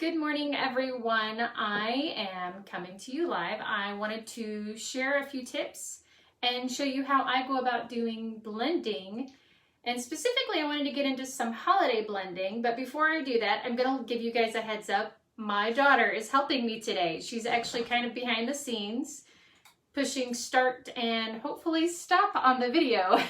Good morning, everyone. I am coming to you live. I wanted to share a few tips and show you how I go about doing blending. And specifically, I wanted to get into some holiday blending. But before I do that, I'm going to give you guys a heads up. My daughter is helping me today. She's actually kind of behind the scenes, pushing start and hopefully stop on the video.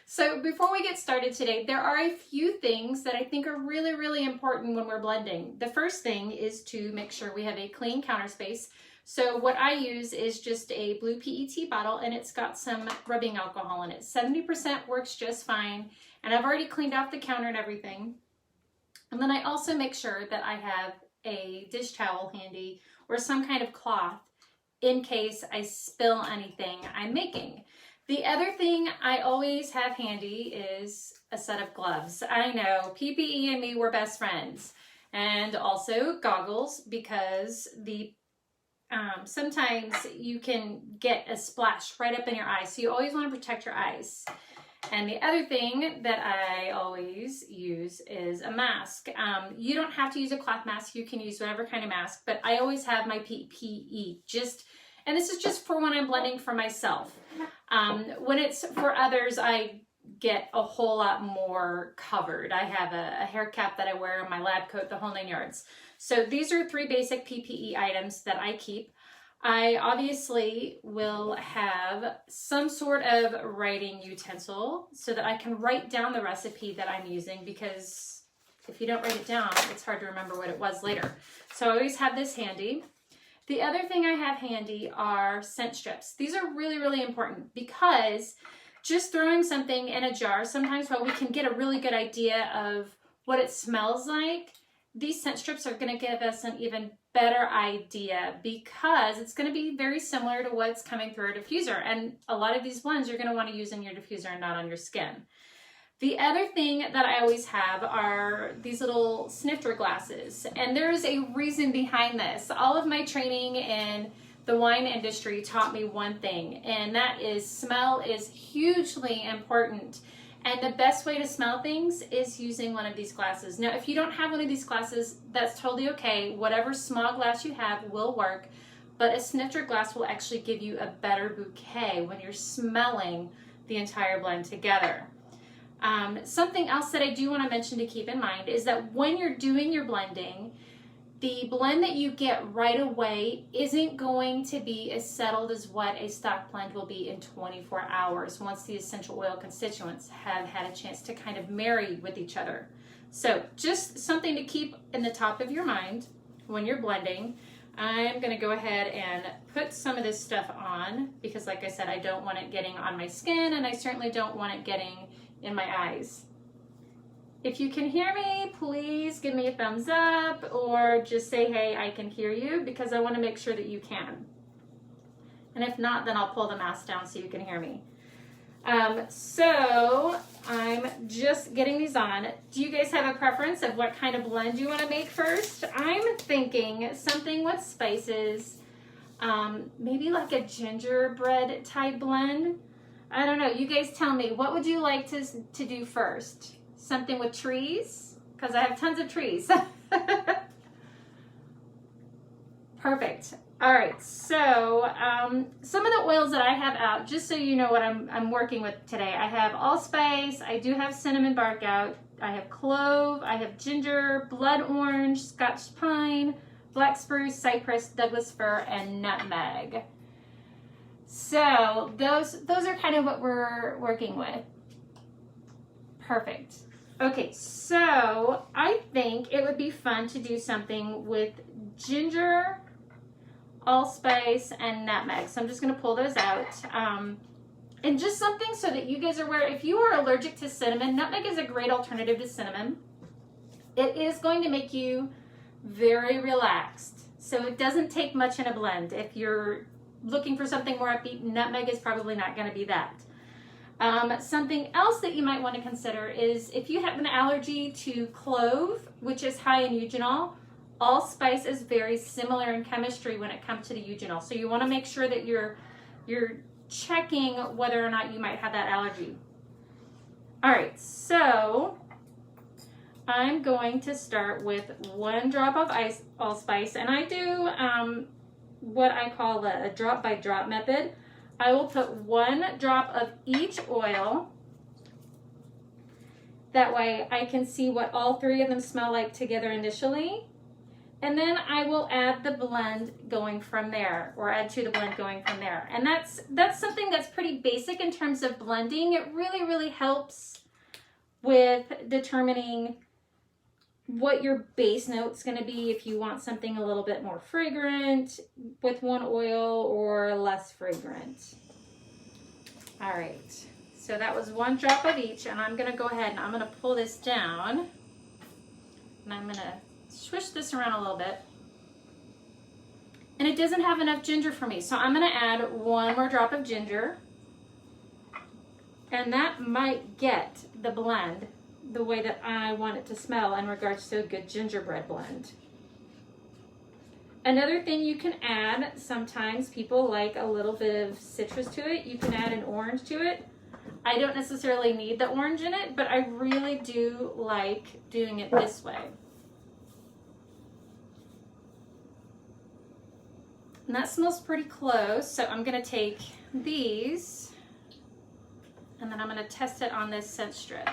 So before we get started today, there are a few things that I think are really important when we're blending. The first thing is to make sure we have a clean counter space. So what I use is just a blue PET bottle, and it's got some rubbing alcohol in it. 70% works just fine, and I've already cleaned off the counter and everything. And then I also make sure that I have a dish towel handy or some kind of cloth in case I spill anything I'm making. The other thing I always have handy is a set of gloves. I know PPE and me were best friends, and also goggles, because sometimes you can get a splash right up in your eyes, so you always want to protect your eyes. And the other thing that I always use is a mask. You don't have to use a cloth mask, you can use whatever kind of mask, but I always have my PPE, and this is just for when I'm blending for myself. When it's for others, I get a whole lot more covered. I have a hair cap that I wear, my lab coat, the whole 9 yards. So these are 3 basic PPE items that I keep. I obviously will have some sort of writing utensil so that I can write down the recipe that I'm using, because if you don't write it down, it's hard to remember what it was later. So I always have this handy. The other thing I have handy are scent strips. These are really important, because just throwing something in a jar, sometimes while we can get a really good idea of what it smells like, these scent strips are going to give us an even better idea, because it's going to be very similar to what's coming through our diffuser. And a lot of these blends you're going to want to use in your diffuser and not on your skin. The other thing that I always have are these little snifter glasses, and there's a reason behind this. All of my training in the wine industry taught me one thing, and that is smell is hugely important. And the best way to smell things is using one of these glasses. Now, if you don't have one of these glasses, that's totally okay. Whatever small glass you have will work, but a snifter glass will actually give you a better bouquet when you're smelling the entire blend together. Something else that I do want to mention to keep in mind is that when you're doing your blending, the blend that you get right away isn't going to be as settled as what a stock blend will be in 24 hours once the essential oil constituents have had a chance to kind of marry with each other. So just something to keep in the top of your mind when you're blending. I'm going to go ahead and put some of this stuff on, because like I said, I don't want it getting on my skin, and I certainly don't want it getting in my eyes. If you can hear me, please give me a thumbs up, or just say, hey, I can hear you, because I want to make sure that you can. And if not, then I'll pull the mask down so you can hear me. So I'm just getting these on. Do you guys have a preference of what kind of blend you want to make first? I'm thinking something with spices, maybe like a gingerbread type blend. I don't know. You guys tell me. What would you like to do first? Something with trees? Because I have tons of trees. Perfect. All right. So some of the oils that I have out, just so you know what I'm working with today. I have allspice. I do have cinnamon bark out. I have clove. I have ginger, blood orange, Scotch pine, black spruce, cypress, Douglas fir, and nutmeg. So those are kind of what we're working with. Perfect. Okay, so I think it would be fun to do something with ginger, allspice, and nutmeg. So I'm just going to pull those out. And just something so that you guys are aware, if you are allergic to cinnamon, nutmeg is a great alternative to cinnamon. It is going to make you very relaxed. So it doesn't take much in a blend. If you're looking for something more upbeat, nutmeg is probably not going to be that. Something else that you might want to consider is if you have an allergy to clove, which is high in eugenol, allspice is very similar in chemistry when it comes to the eugenol. So you want to make sure that you're checking whether or not you might have that allergy. All right, so I'm going to start with 1 drop of allspice, and I do what I call a drop by drop method. I will put 1 drop of each oil. That way I can see what all 3 of them smell like together initially. And then I will add the blend going from there, or add to the blend going from there. And that's something that's pretty basic in terms of blending. It really, really helps with determining what your base note's going to be, if you want something a little bit more fragrant with 1 oil or less fragrant. All right, so that was 1 drop of each, and I'm going to go ahead and I'm going to pull this down, and I'm going to swish this around a little bit. And it doesn't have enough ginger for me, so I'm going to add 1 more drop of ginger, and that might get the blend the way that I want it to smell in regards to a good gingerbread blend. Another thing you can add, sometimes people like a little bit of citrus to it. You can add an orange to it. I don't necessarily need the orange in it, but I really do like doing it this way. And that smells pretty close, so I'm going to take these and then I'm going to test it on this scent strip.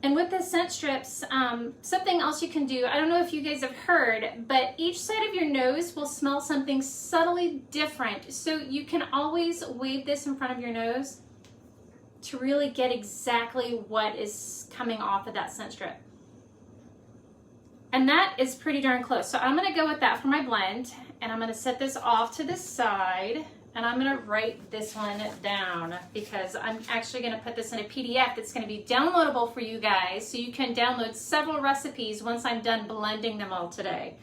And with the scent strips, something else you can do, I don't know if you guys have heard, but each side of your nose will smell something subtly different. So you can always wave this in front of your nose to really get exactly what is coming off of that scent strip. And that is pretty darn close. So I'm gonna go with that for my blend, and I'm gonna set this off to the side. And I'm gonna write this one down because I'm actually gonna put this in a PDF that's gonna be downloadable for you guys so you can download several recipes once I'm done blending them all today.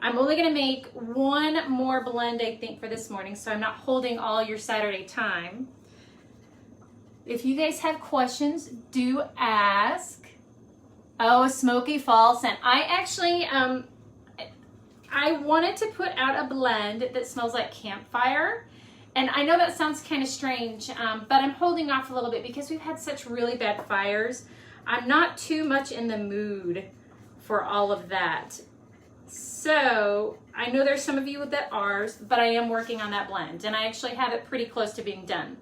I'm only gonna make 1 more blend, I think, for this morning, so I'm not holding all your Saturday time. If you guys have questions, do ask. Oh, a smoky fall scent. I actually, I wanted to put out a blend that smells like campfire. And I know that sounds kind of strange, but I'm holding off a little bit because we've had such really bad fires. I'm not too much in the mood for all of that. So I know there's some of you that are, but I am working on that blend, and I actually have it pretty close to being done.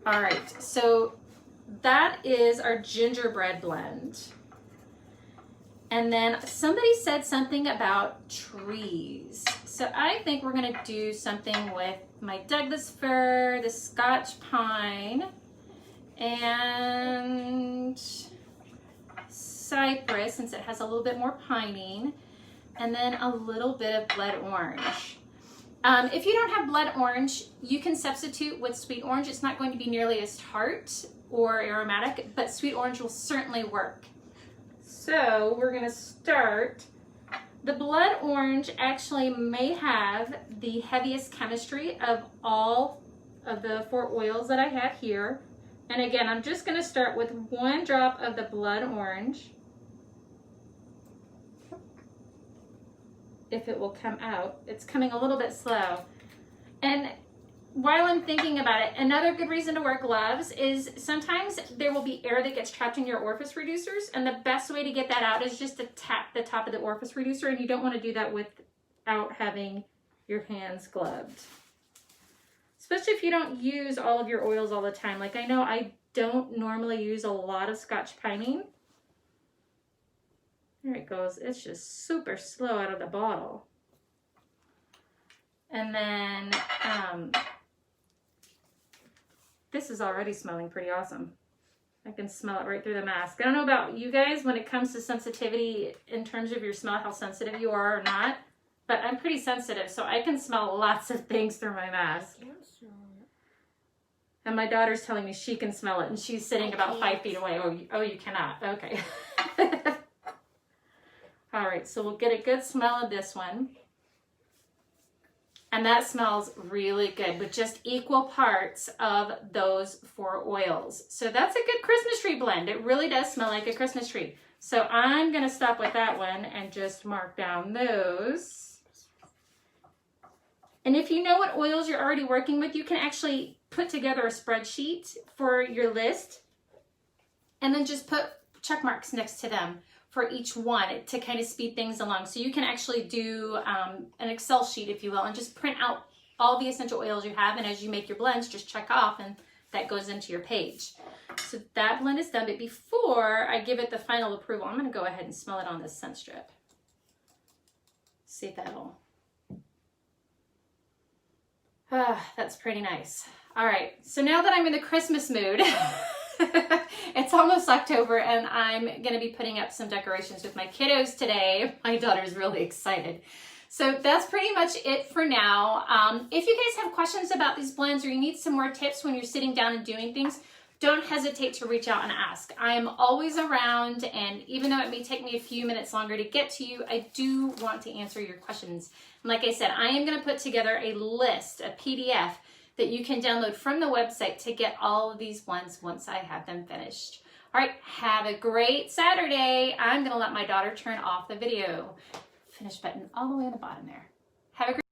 All right, so that is our gingerbread blend. And then somebody said something about trees. So I think we're gonna do something with my Douglas fir, the Scotch pine, and cypress, since it has a little bit more pining, and then a little bit of blood orange. If you don't have blood orange, you can substitute with sweet orange. It's not going to be nearly as tart or aromatic, but sweet orange will certainly work. So we're gonna start. The blood orange actually may have the heaviest chemistry of all of the 4 oils that I have here. And again, I'm just gonna start with 1 drop of the blood orange. If it will come out. It's coming a little bit slow. And while I'm thinking about it, another good reason to wear gloves is sometimes there will be air that gets trapped in your orifice reducers, and the best way to get that out is just to tap the top of the orifice reducer, and you don't want to do that without having your hands gloved. Especially if you don't use all of your oils all the time. Like, I know I don't normally use a lot of Scotch pining. There it goes. It's just super slow out of the bottle. And then this is already smelling pretty awesome. I can smell it right through the mask. I don't know about you guys when it comes to sensitivity in terms of your smell, how sensitive you are or not, but I'm pretty sensitive, so I can smell lots of things through my mask. I can't smell it. And my daughter's telling me she can smell it, and she's sitting about 5 feet away. Oh, you cannot. Okay. All right, so we'll get a good smell of this one. And that smells really good with just equal parts of those 4 oils. So that's a good Christmas tree blend. It really does smell like a Christmas tree. So I'm gonna stop with that one and just mark down those. And if you know what oils you're already working with, you can actually put together a spreadsheet for your list and then just put check marks next to them for each one to kind of speed things along. So you can actually do an Excel sheet, if you will, and just print out all the essential oils you have, and as you make your blends, just check off, and that goes into your page. So that blend is done, but before I give it the final approval, I'm gonna go ahead and smell it on this scent strip. See if that'll, that's pretty nice. All right, so now that I'm in the Christmas mood, it's almost October, and I'm gonna be putting up some decorations with my kiddos today. My daughter's really excited. So that's pretty much it for now. If you guys have questions about these blends or you need some more tips when you're sitting down and doing things, don't hesitate to reach out and ask. I am always around, and even though it may take me a few minutes longer to get to you, I do want to answer your questions. And like I said, I am gonna put together a list, a PDF, that you can download from the website to get all of these blends once I have them finished. All right, have a great Saturday. I'm gonna let my daughter turn off the video. Finish button all the way on the bottom there. Have a great